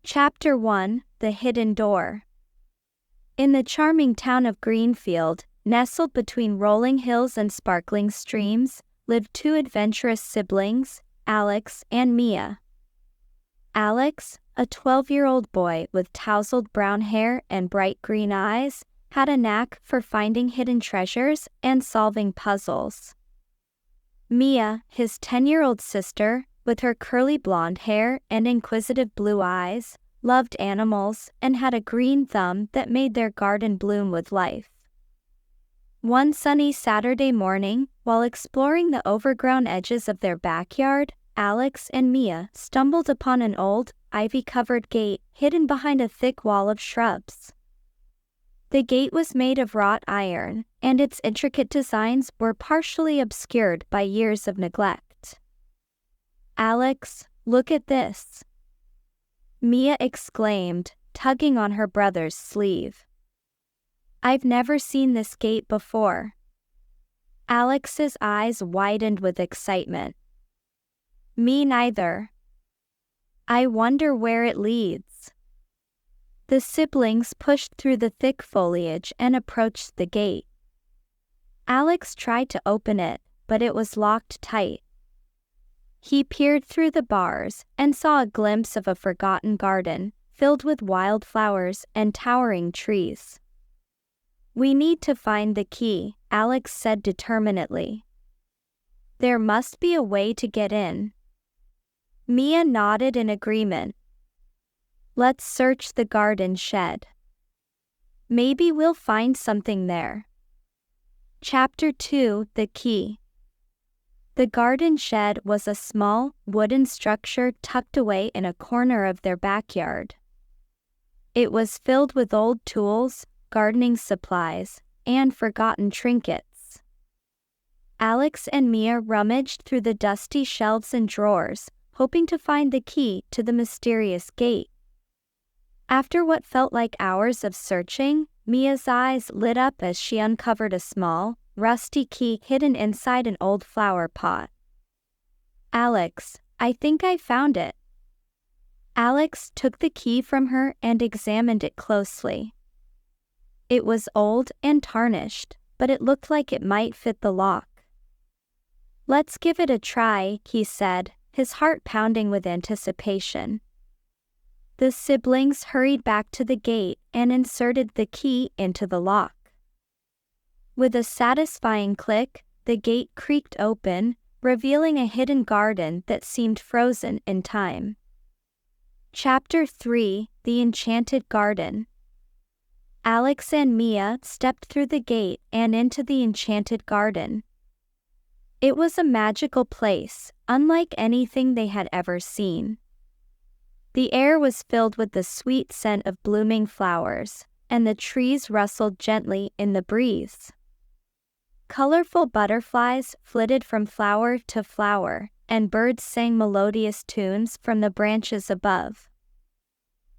Chapter 1: The Hidden Door. In the charming town of Greenfield, nestled between rolling hills and sparkling streams, lived two adventurous siblings, Alex and Mia. Alex, a 12-year-old boy with tousled brown hair and bright green eyes, had a knack for finding hidden treasures and solving puzzles. Mia, his 10-year-old sister, with her curly blonde hair and inquisitive blue eyes, loved animals and had a green thumb that made their garden bloom with life. One sunny Saturday morning, while exploring the overgrown edges of their backyard, Alex and Mia stumbled upon an old, ivy-covered gate hidden behind a thick wall of shrubs. The gate was made of wrought iron, and its intricate designs were partially obscured by years of neglect. "Alex, look at this!" Mia exclaimed, tugging on her brother's sleeve. "I've never seen this gate before." Alex's eyes widened with excitement. "Me neither. I wonder where it leads." The siblings pushed through the thick foliage and approached the gate. Alex tried to open it, but it was locked tight. He peered through the bars and saw a glimpse of a forgotten garden, filled with wildflowers and towering trees. "We need to find the key," Alex said determinedly. "There must be a way to get in." Mia nodded in agreement. "Let's search the garden shed. Maybe we'll find something there." Chapter 2: The Key. The garden shed was a small, wooden structure tucked away in a corner of their backyard. It was filled with old tools, gardening supplies, and forgotten trinkets. Alex and Mia rummaged through the dusty shelves and drawers, hoping to find the key to the mysterious gate. After what felt like hours of searching, Mia's eyes lit up as she uncovered a small, rusty key hidden inside an old flower pot. "Alex, I think I found it." Alex took the key from her and examined it closely. It was old and tarnished, but it looked like it might fit the lock. "Let's give it a try," he said, his heart pounding with anticipation. The siblings hurried back to the gate and inserted the key into the lock. With a satisfying click, the gate creaked open, revealing a hidden garden that seemed frozen in time. Chapter 3: The Enchanted Garden. Alex and Mia stepped through the gate and into the Enchanted Garden. It was a magical place, unlike anything they had ever seen. The air was filled with the sweet scent of blooming flowers, and the trees rustled gently in the breeze. Colorful butterflies flitted from flower to flower, and birds sang melodious tunes from the branches above.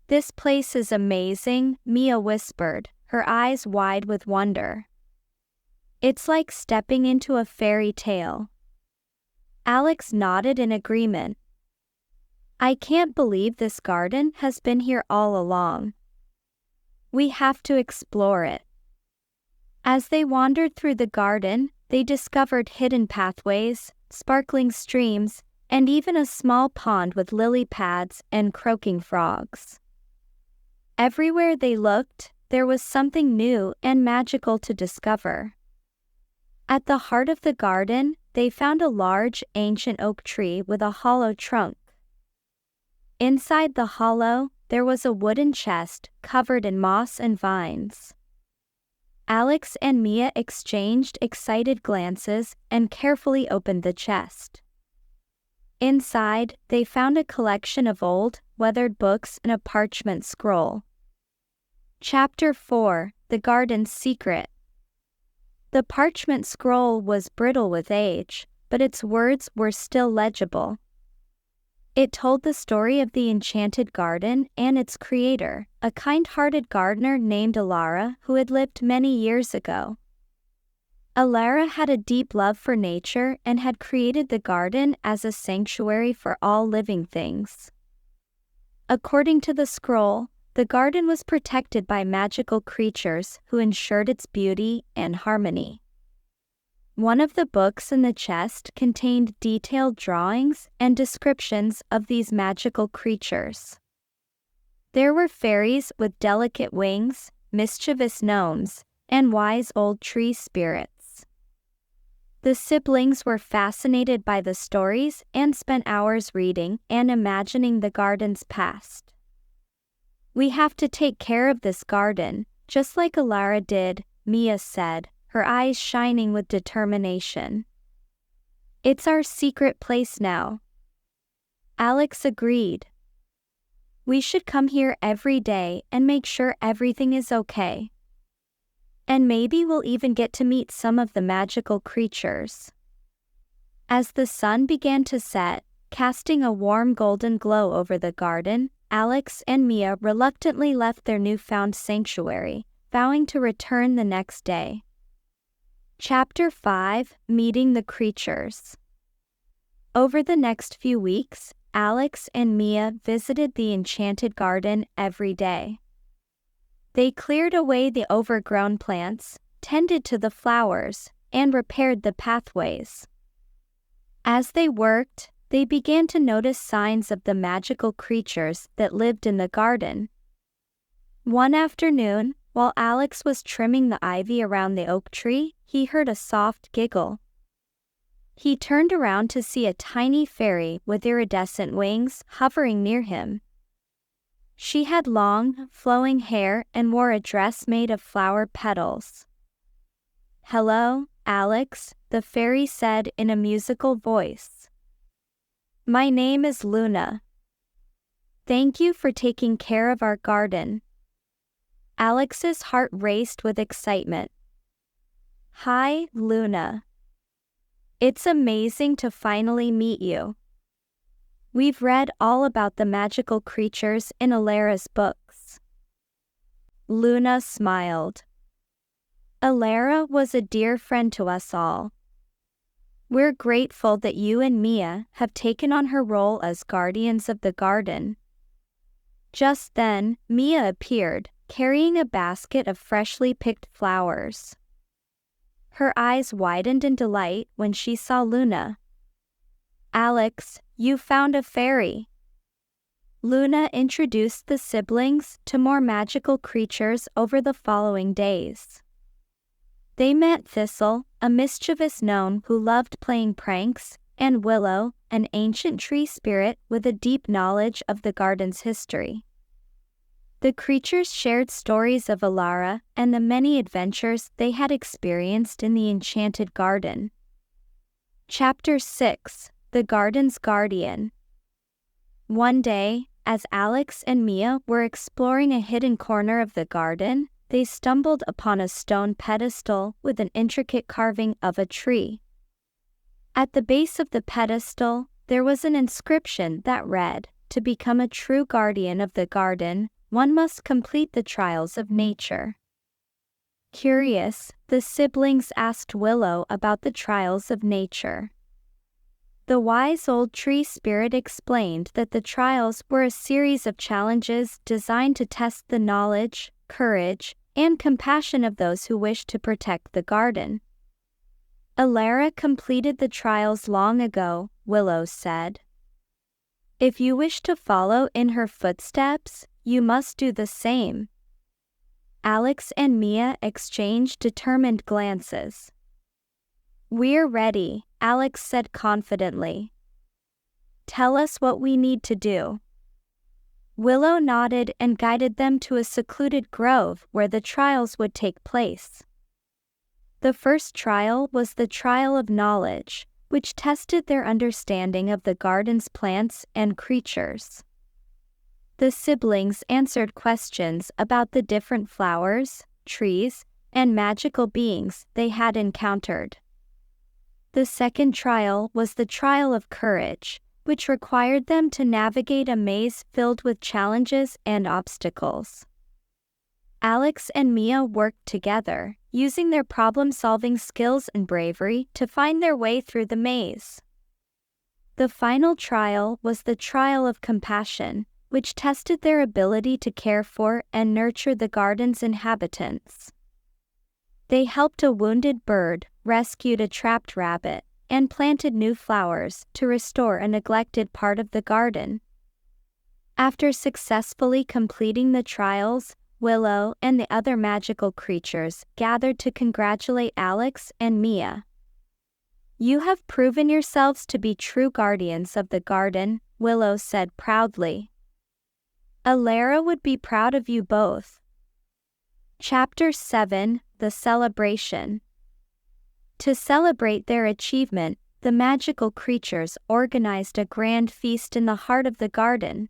"This place is amazing," Mia whispered, her eyes wide with wonder. "It's like stepping into a fairy tale." Alex nodded in agreement. "I can't believe this garden has been here all along. We have to explore it." As they wandered through the garden, they discovered hidden pathways, sparkling streams, and even a small pond with lily pads and croaking frogs. Everywhere they looked, there was something new and magical to discover. At the heart of the garden, they found a large, ancient oak tree with a hollow trunk. Inside the hollow, there was a wooden chest covered in moss and vines. Alex and Mia exchanged excited glances and carefully opened the chest. Inside, they found a collection of old, weathered books and a parchment scroll. Chapter 4: The Garden's Secret. The parchment scroll was brittle with age, but its words were still legible. It told the story of the Enchanted Garden and its creator, a kind-hearted gardener named Alara who had lived many years ago. Alara had a deep love for nature and had created the garden as a sanctuary for all living things. According to the scroll, the garden was protected by magical creatures who ensured its beauty and harmony. One of the books in the chest contained detailed drawings and descriptions of these magical creatures. There were fairies with delicate wings, mischievous gnomes, and wise old tree spirits. The siblings were fascinated by the stories and spent hours reading and imagining the garden's past. "We have to take care of this garden, just like Alara did," Mia said, her eyes shining with determination. "It's our secret place now." Alex agreed. "We should come here every day and make sure everything is okay. And maybe we'll even get to meet some of the magical creatures." As the sun began to set, casting a warm golden glow over the garden, Alex and Mia reluctantly left their newfound sanctuary, vowing to return the next day. Chapter 5: Meeting the Creatures. Over the next few weeks, Alex and Mia visited the Enchanted Garden every day. They cleared away the overgrown plants, tended to the flowers, and repaired the pathways. As they worked, they began to notice signs of the magical creatures that lived in the garden. One afternoon, while Alex was trimming the ivy around the oak tree, he heard a soft giggle. He turned around to see a tiny fairy with iridescent wings hovering near him. She had long, flowing hair and wore a dress made of flower petals. "Hello, Alex," the fairy said in a musical voice. "My name is Luna. Thank you for taking care of our garden." Alex's heart raced with excitement. "Hi, Luna. It's amazing to finally meet you. We've read all about the magical creatures in Alara's books." Luna smiled. "Alara was a dear friend to us all. We're grateful that you and Mia have taken on her role as guardians of the garden." Just then, Mia appeared, carrying a basket of freshly picked flowers. Her eyes widened in delight when she saw Luna. "Alex, you found a fairy." Luna introduced the siblings to more magical creatures over the following days. They met Thistle, a mischievous gnome who loved playing pranks, and Willow, an ancient tree spirit with a deep knowledge of the garden's history. The creatures shared stories of Alara and the many adventures they had experienced in the Enchanted Garden. Chapter 6: The Garden's Guardian. One day, as Alex and Mia were exploring a hidden corner of the garden, they stumbled upon a stone pedestal with an intricate carving of a tree. At the base of the pedestal, there was an inscription that read, "To become a true guardian of the garden, one must complete the trials of nature." Curious, the siblings asked Willow about the trials of nature. The wise old tree spirit explained that the trials were a series of challenges designed to test the knowledge, courage, and compassion of those who wished to protect the garden. "Alara completed the trials long ago," Willow said. "If you wish to follow in her footsteps, you must do the same." Alex and Mia exchanged determined glances. "We're ready," Alex said confidently. "Tell us what we need to do." Willow nodded and guided them to a secluded grove where the trials would take place. The first trial was the trial of knowledge, which tested their understanding of the garden's plants and creatures. The siblings answered questions about the different flowers, trees, and magical beings they had encountered. The second trial was the trial of courage, which required them to navigate a maze filled with challenges and obstacles. Alex and Mia worked together, using their problem-solving skills and bravery to find their way through the maze. The final trial was the trial of compassion, which tested their ability to care for and nurture the garden's inhabitants. They helped a wounded bird, rescued a trapped rabbit, and planted new flowers to restore a neglected part of the garden. After successfully completing the trials, Willow and the other magical creatures gathered to congratulate Alex and Mia. "You have proven yourselves to be true guardians of the garden," Willow said proudly. "Alara would be proud of you both." Chapter 7: The Celebration. To celebrate their achievement, the magical creatures organized a grand feast in the heart of the garden.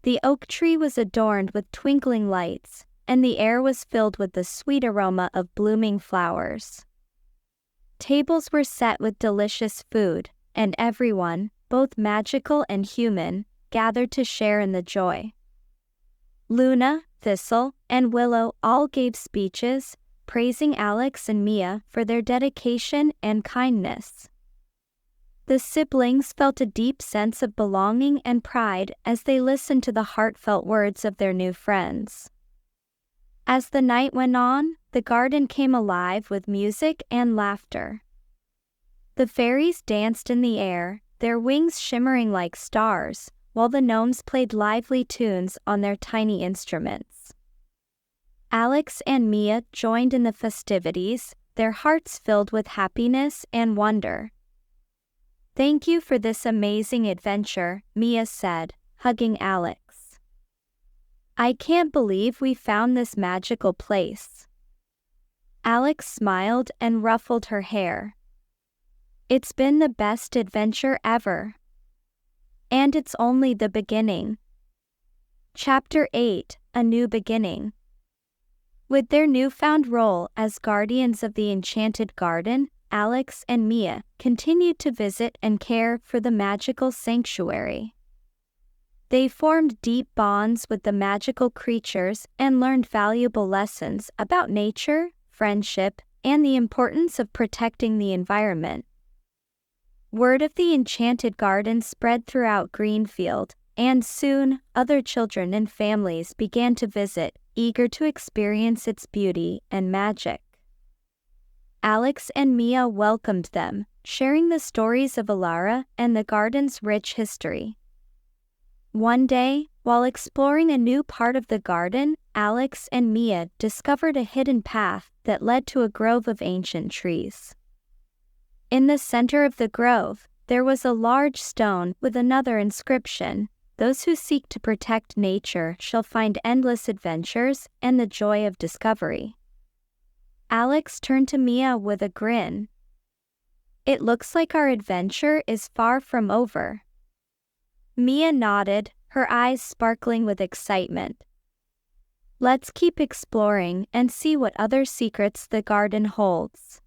The oak tree was adorned with twinkling lights, and the air was filled with the sweet aroma of blooming flowers. Tables were set with delicious food, and everyone, both magical and human, gathered to share in the joy. Luna, Thistle, and Willow all gave speeches, praising Alex and Mia for their dedication and kindness. The siblings felt a deep sense of belonging and pride as they listened to the heartfelt words of their new friends. As the night went on, the garden came alive with music and laughter. The fairies danced in the air, their wings shimmering like stars, while the gnomes played lively tunes on their tiny instruments. Alex and Mia joined in the festivities, their hearts filled with happiness and wonder. "Thank you for this amazing adventure," Mia said, hugging Alex. "I can't believe we found this magical place." Alex smiled and ruffled her hair. "It's been the best adventure ever. And it's only the beginning." Chapter 8: A New Beginning. With their newfound role as guardians of the Enchanted Garden, Alex and Mia continued to visit and care for the magical sanctuary. They formed deep bonds with the magical creatures and learned valuable lessons about nature, friendship, and the importance of protecting the environment. Word of the Enchanted Garden spread throughout Greenfield, and soon, other children and families began to visit, eager to experience its beauty and magic. Alex and Mia welcomed them, sharing the stories of Alara and the garden's rich history. One day, while exploring a new part of the garden, Alex and Mia discovered a hidden path that led to a grove of ancient trees. In the center of the grove, there was a large stone with another inscription: "Those who seek to protect nature shall find endless adventures and the joy of discovery." Alex turned to Mia with a grin. "It looks like our adventure is far from over." Mia nodded, her eyes sparkling with excitement. "Let's keep exploring and see what other secrets the garden holds."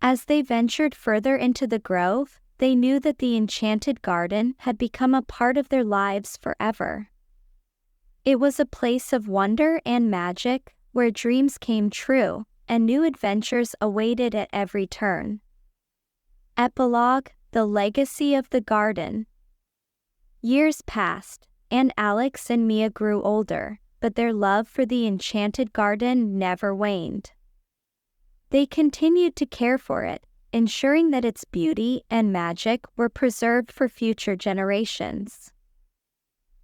As they ventured further into the grove, they knew that the Enchanted Garden had become a part of their lives forever. It was a place of wonder and magic, where dreams came true, and new adventures awaited at every turn. Epilogue: The Legacy of the Garden. Years passed, and Alex and Mia grew older, but their love for the Enchanted Garden never waned. They continued to care for it, ensuring that its beauty and magic were preserved for future generations.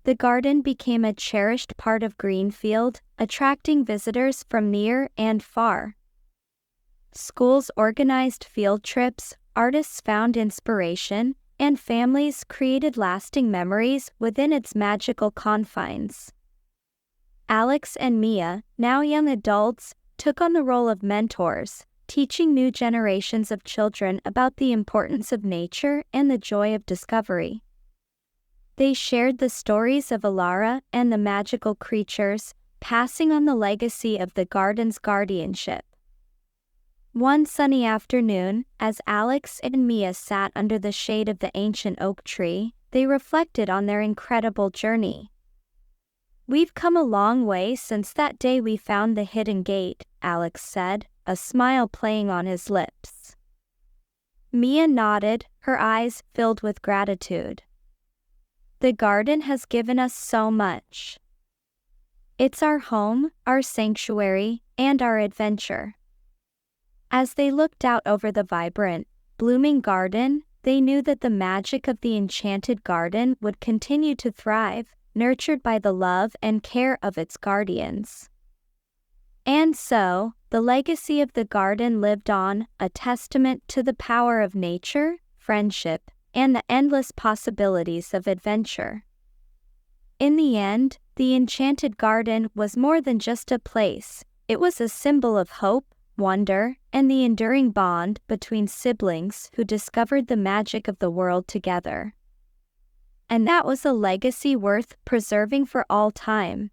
The garden became a cherished part of Greenfield, attracting visitors from near and far. Schools organized field trips, artists found inspiration, and families created lasting memories within its magical confines. Alex and Mia, now young adults, took on the role of mentors, teaching new generations of children about the importance of nature and the joy of discovery. They shared the stories of Alara and the magical creatures, passing on the legacy of the garden's guardianship. One sunny afternoon, as Alex and Mia sat under the shade of the ancient oak tree, they reflected on their incredible journey. "We've come a long way since that day we found the hidden gate," Alex said, a smile playing on his lips. Mia nodded, her eyes filled with gratitude. The garden has given us so much. It's our home, our sanctuary, and our adventure. As they looked out over the vibrant, blooming garden, they knew that the magic of the Enchanted Garden would continue to thrive, nurtured by the love and care of its guardians. And so, the legacy of the garden lived on, a testament to the power of nature, friendship, and the endless possibilities of adventure. In the end, the Enchanted Garden was more than just a place. It was a symbol of hope, wonder, and the enduring bond between siblings who discovered the magic of the world together. And that was a legacy worth preserving for all time.